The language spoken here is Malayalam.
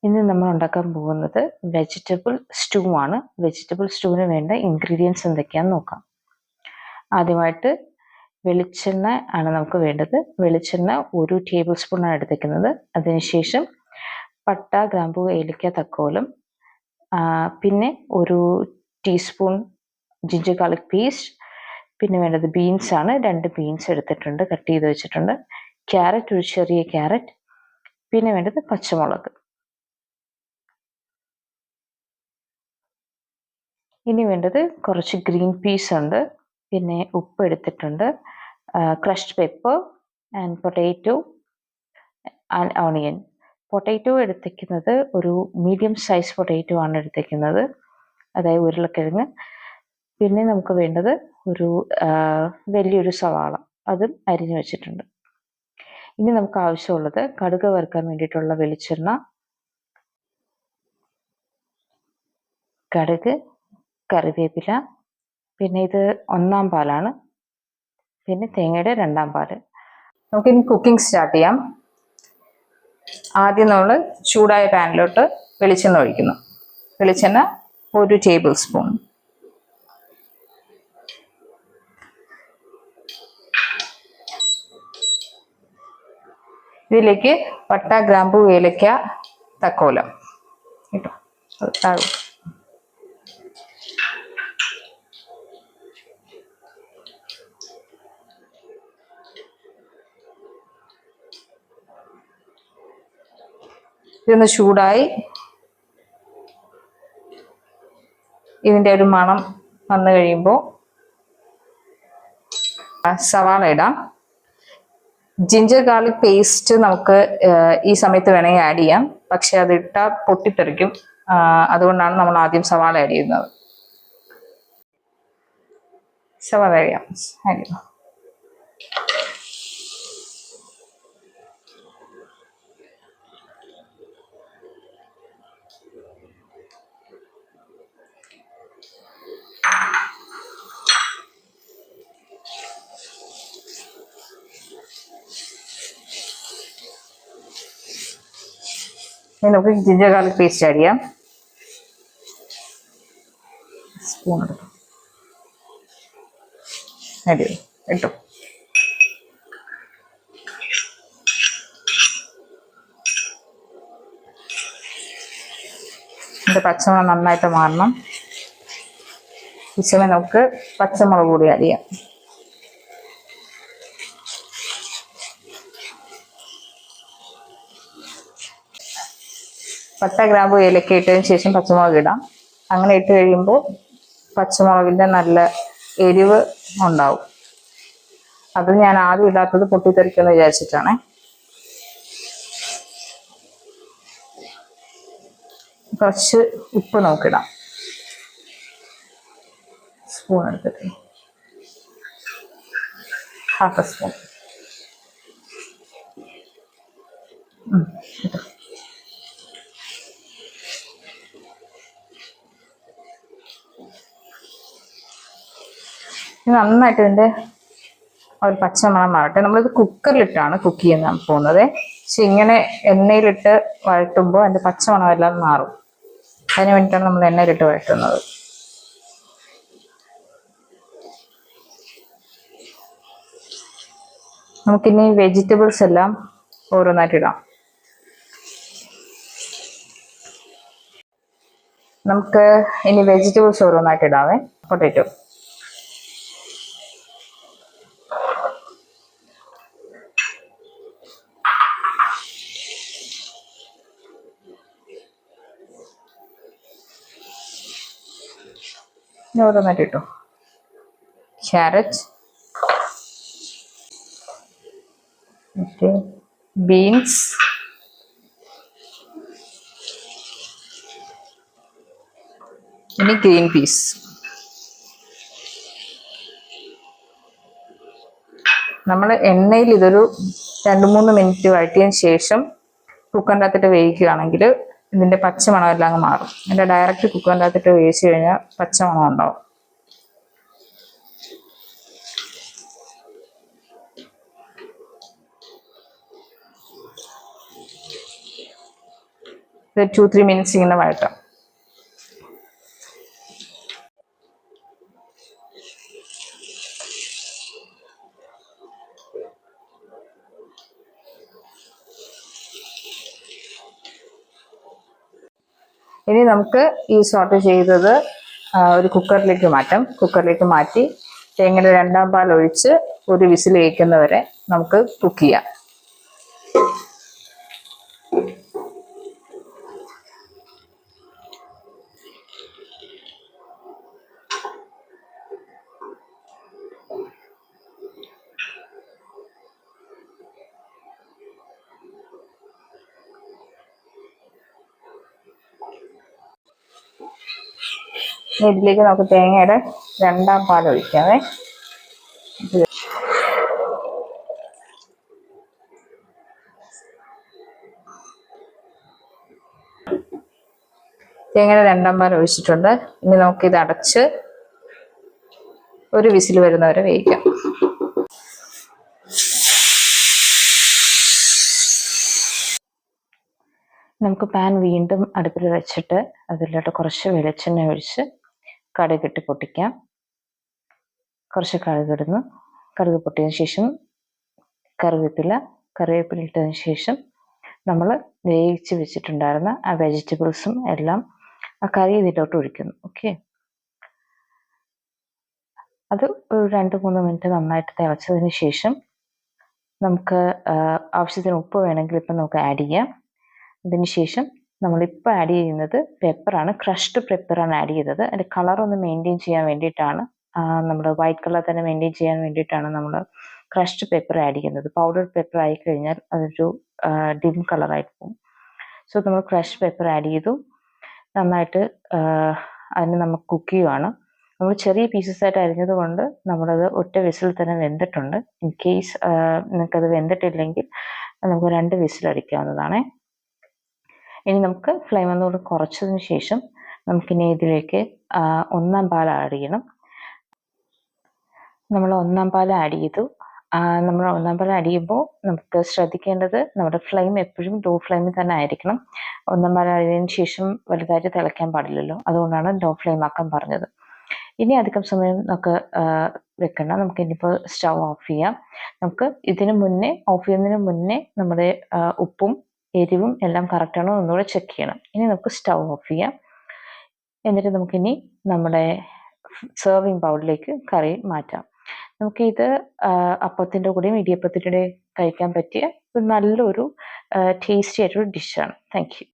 ഇന്ന് നമ്മൾ ഉണ്ടാക്കാൻ പോകുന്നത് വെജിറ്റബിൾ സ്റ്റൂ ആണ്. വെജിറ്റബിൾ സ്റ്റൂവിന് വേണ്ട ഇൻഗ്രീഡിയൻസ് എന്തൊക്കെയാണെന്ന് നോക്കാം. ആദ്യമായിട്ട് വെളിച്ചെണ്ണ ആണ് നമുക്ക് വേണ്ടത്. വെളിച്ചെണ്ണ 1 ടേബിൾ സ്പൂൺ ആണ് എടുത്തേക്കുന്നത്. അതിനുശേഷം പട്ട, ഗ്രാമ്പൂ, ഏലക്ക, തക്കോലം, പിന്നെ 1 ടീസ്പൂൺ ജിഞ്ചർ ഗാർലിക് പേസ്റ്റ്, പിന്നെ വേണ്ടത് ബീൻസ് ആണ്. 2 ബീൻസ് എടുത്തിട്ടുണ്ട്, കട്ട് ചെയ്ത് വെച്ചിട്ടുണ്ട്. ക്യാരറ്റ്, ഒരു ചെറിയ ക്യാരറ്റ്, പിന്നെ വേണ്ടത് പച്ചമുളക്. ഇനി വേണ്ടത് കുറച്ച് ഗ്രീൻ പീസ് ഉണ്ട്, പിന്നെ ഉപ്പ് എടുത്തിട്ടുണ്ട്, crushed pepper and potato and onion. Potato എടുത്തിരിക്കുന്നത് ഒരു മീഡിയം സൈസ് പൊട്ടാറ്റോ ആണ് എടുത്തിരിക്കുന്നത്, അതായത് ഉരുളക്കിഴങ്ങ്. പിന്നെ നമുക്ക് വേണ്ടത് ഒരു വലിയൊരു സവാള, അതും അരിഞ്ഞു വെച്ചിട്ടുണ്ട്. ഇനി നമുക്ക് ആവശ്യമുള്ളത് കടുക് വറുക്കാൻ വേണ്ടിയിട്ടുള്ള വെളിച്ചെണ്ണ, കടുക്, കറിവേപ്പില, പിന്നെ ഇത് 1-ാം പാലാണ്, പിന്നെ തേങ്ങയുടെ 2-ാം പാല്. നമുക്കിനി കുക്കിംഗ് സ്റ്റാർട്ട് ചെയ്യാം. ആദ്യം നമ്മൾ ചൂടായ പാനിലോട്ട് വെളിച്ചെണ്ണ ഒഴിക്കുന്നു. വെളിച്ചെണ്ണ 1 ടേബിൾ സ്പൂൺ. ഇതിലേക്ക് പട്ട, ഗ്രാമ്പൂ, ഏലക്ക, തക്കോലം കേട്ടോ, ഇതൊന്ന് ചൂടായി ഇതിൻ്റെ ഒരു മണം വന്നു കഴിയുമ്പോൾ സവാള ഇടാം. ജിഞ്ചർ ഗാർലിക് പേസ്റ്റ് നമുക്ക് ഈ സമയത്ത് വേണമെങ്കിൽ ആഡ് ചെയ്യാം, പക്ഷെ അത് ഇട്ടാൽ പൊട്ടിത്തെറിക്കും. അതുകൊണ്ടാണ് നമ്മൾ ആദ്യം സവാള ആഡ് ചെയ്യുന്നത്. സവാള ആഡ് ചെയ്യാം. നമുക്ക് ജിഞ്ചർ ഗാർലിക് പേസ്റ്റ് ആഡ് ചെയ്യാം. സ്പൂൺ എടുക്കും, ആഡ് ചെയ്തു ഇട്ടു. ഇതിൻ്റെ പച്ചമുളക് നന്നായിട്ട് മാറണം. ഈ സമയം നമുക്ക് പച്ചമുളക് കൂടി ആഡ് ചെയ്യാം. പട്ട, ഗ്രാമ്പൂ, ഏലക്ക ഇട്ടതിന് ശേഷം പച്ചമുളക് ഇടാം. അങ്ങനെ ഇട്ട് കഴിയുമ്പോൾ പച്ചമുളകിൻ്റെ നല്ല എരിവ് ഉണ്ടാവും. അത് ഞാൻ ആദ്യം ഇടാത്തത് പൊട്ടിത്തെറിക്കുമെന്ന് വിചാരിച്ചിട്ടാണ്. കുറച്ച് ഉപ്പ് നോക്കിടാം. സ്പൂൺ എടുത്തിട്ട് ½ സ്പൂൺ. നന്നായിട്ട് ഇതിൻ്റെ ഒരു പച്ചമണം മാറട്ടെ. നമ്മളിത് കുക്കറിലിട്ടാണ് കുക്ക് ചെയ്യാൻ പോകുന്നത്. പക്ഷെ ഇങ്ങനെ എണ്ണയിലിട്ട് വഴറ്റുമ്പോൾ അതിൻ്റെ പച്ചമണം എല്ലാം മാറും. അതിന് വേണ്ടിയിട്ടാണ് നമ്മൾ എണ്ണയിലിട്ട് വഴറ്റുന്നത്. നമുക്കിനി വെജിറ്റബിൾസ് എല്ലാം ഓരോന്നായിട്ട് ഇടാം. നമുക്ക് ഇനി വെജിറ്റബിൾസ് ഓരോന്നായിട്ട് ഇടാവേ. പൊട്ടാറ്റോ, ഓരോന്നായിട്ട് ഇട്ടു. ക്യാരറ്റ്, ബീൻസ്, ഇനി ഗ്രീൻ പീസ്. നമ്മൾ എണ്ണയിൽ ഇതൊരു 2-3 മിനിറ്റ് വഴറ്റിയതിന് ശേഷം കുക്കറിൻ്റെ അകത്തിട്ട് വേവിക്കുകയാണെങ്കിൽ ഇതിൻ്റെ പച്ചമണം എല്ലാം അങ്ങ് മാറും. ഇതിൻ്റെ ഡയറക്റ്റ് കുക്കറിൻ്റെ അകത്തിട്ട് വേവിച്ച് കഴിഞ്ഞാൽ പച്ചമണം ഉണ്ടാവും. ഇത് 2-3 മിനിറ്റ്സ് ഇങ്ങനെ വഴറ്റാം. ഇനി നമുക്ക് ഈ സോട്ട് ചെയ്തത് ഒരു കുക്കറിലേക്ക് മാറ്റാം. കുക്കറിലേക്ക് മാറ്റി തേങ്ങയുടെ 2ാം പാൽ ഒഴിച്ച് ഒരു വിസിൽ കേൾക്കുന്നവരെ നമുക്ക് കുക്ക് ചെയ്യാം. ഇതിലേക്ക് നമുക്ക് തേങ്ങയുടെ 2ാം പാൽ ഒഴിക്കാമേ. തേങ്ങയുടെ 2ാം പാൽ ഒഴിച്ചിട്ടുണ്ട്. ഇനി നമുക്കിത് അടച്ച് ഒരു വിസിൽ വരുന്നവരെ വേവിക്കാം. നമുക്ക് പാൻ വീണ്ടും അടുപ്പിൽ വെച്ചിട്ട് അതിലോട്ട് കുറച്ച് വെളിച്ചെണ്ണ ഒഴിച്ച് കടുകിട്ട് പൊട്ടിക്കാം. കുറച്ച് കടുകിടുന്നു. കടുക് പൊട്ടിയതിന് ശേഷം കറിവേപ്പില ഇട്ടതിന് ശേഷം നമ്മൾ വേവിച്ച് വെച്ചിട്ടുണ്ടായിരുന്ന ആ വെജിറ്റബിൾസും എല്ലാം ആ കറി ഇതിലോട്ട് ഒഴിക്കുന്നു. ഓക്കെ, അത് ഒരു 2-3 മിനിറ്റ് നന്നായിട്ട് തിളച്ചതിന് ശേഷം നമുക്ക് ആവശ്യത്തിന് ഉപ്പ് വേണമെങ്കിൽ ഇപ്പം നമുക്ക് ആഡ് ചെയ്യാം. അതിനുശേഷം നമ്മളിപ്പോൾ ആഡ് ചെയ്യുന്നത് പെപ്പറാണ്. ക്രഷ്ഡ് പെപ്പറാണ് ആഡ് ചെയ്തത്. അതിൻ്റെ കളർ ഒന്ന് മെയിൻറ്റെയിൻ ചെയ്യാൻ വേണ്ടിയിട്ടാണ്, നമ്മൾ വൈറ്റ് കളർ തന്നെ മെയിൻറ്റെയിൻ ചെയ്യാൻ വേണ്ടിയിട്ടാണ് നമ്മൾ ക്രഷ്ഡ് പെപ്പർ ആഡ് ചെയ്യുന്നത്. പൗഡർ പെപ്പർ ആയി കഴിഞ്ഞാൽ അതൊരു ഡിം കളറായിട്ട് പോകും. സോ നമ്മൾ ക്രഷ്ഡ് പെപ്പർ ആഡ് ചെയ്തു. നന്നായിട്ട് അതിന് നമുക്ക് കുക്ക് ചെയ്യുവാണ്. നമ്മൾ ചെറിയ പീസസ് ആയിട്ട് അരിഞ്ഞത് കൊണ്ട് നമ്മളത് ഒറ്റ വിസിൽ തന്നെ വെന്തിട്ടുണ്ട്. ഇൻ കേസ് നിങ്ങൾക്കത് വെന്തിട്ടില്ലെങ്കിൽ നമുക്ക് 2 വിസിൽ അടിക്കാവുന്നതാണ്. ഇനി നമുക്ക് ഫ്ലെയിം ഒന്നുകൂടി കുറച്ചതിന് ശേഷം നമുക്കിനി ഇതിലേക്ക് 1ാം പാൽ ആഡ് ചെയ്യണം. നമ്മൾ 1ാം പാൽ ആഡ് ചെയ്തു. നമ്മൾ 1ാം പാൽ ആഡ് ചെയ്യുമ്പോൾ നമുക്ക് ശ്രദ്ധിക്കേണ്ടത് നമ്മുടെ ഫ്ലെയിം എപ്പോഴും ലോ ഫ്ലെയിമിൽ തന്നെ ആയിരിക്കണം. 1ാം പാൽ ആഡ് ചെയ്തതിന് ശേഷം വലുതായിട്ട് തിളയ്ക്കാൻ പാടില്ലല്ലോ, അതുകൊണ്ടാണ് ലോ ഫ്ലെയിം ആക്കാൻ പറഞ്ഞത്. ഇനി അധികം സമയം നമുക്ക് വെക്കണ്ട. നമുക്ക് ഇനിയിപ്പോൾ സ്റ്റൗ ഓഫ് ചെയ്യാം. നമുക്ക് ഓഫ് ചെയ്യുന്നതിന് മുന്നേ നമ്മുടെ ഉപ്പും എരിവും എല്ലാം കറക്റ്റാണോ ഒന്നുകൂടെ ചെക്ക് ചെയ്യണം. ഇനി നമുക്ക് സ്റ്റൗ ഓഫ് ചെയ്യാം. എന്നിട്ട് നമുക്കിനി നമ്മുടെ സെർവിങ് ബൗളിലേക്ക് കറി മാറ്റാം. നമുക്കിത് അപ്പത്തിൻ്റെ കൂടെയും ഇടിയപ്പത്തിൻ്റെ കൂടെയും കഴിക്കാൻ പറ്റിയ നല്ലൊരു ടേസ്റ്റി ആയിട്ടൊരു ഡിഷാണ്. Thank you.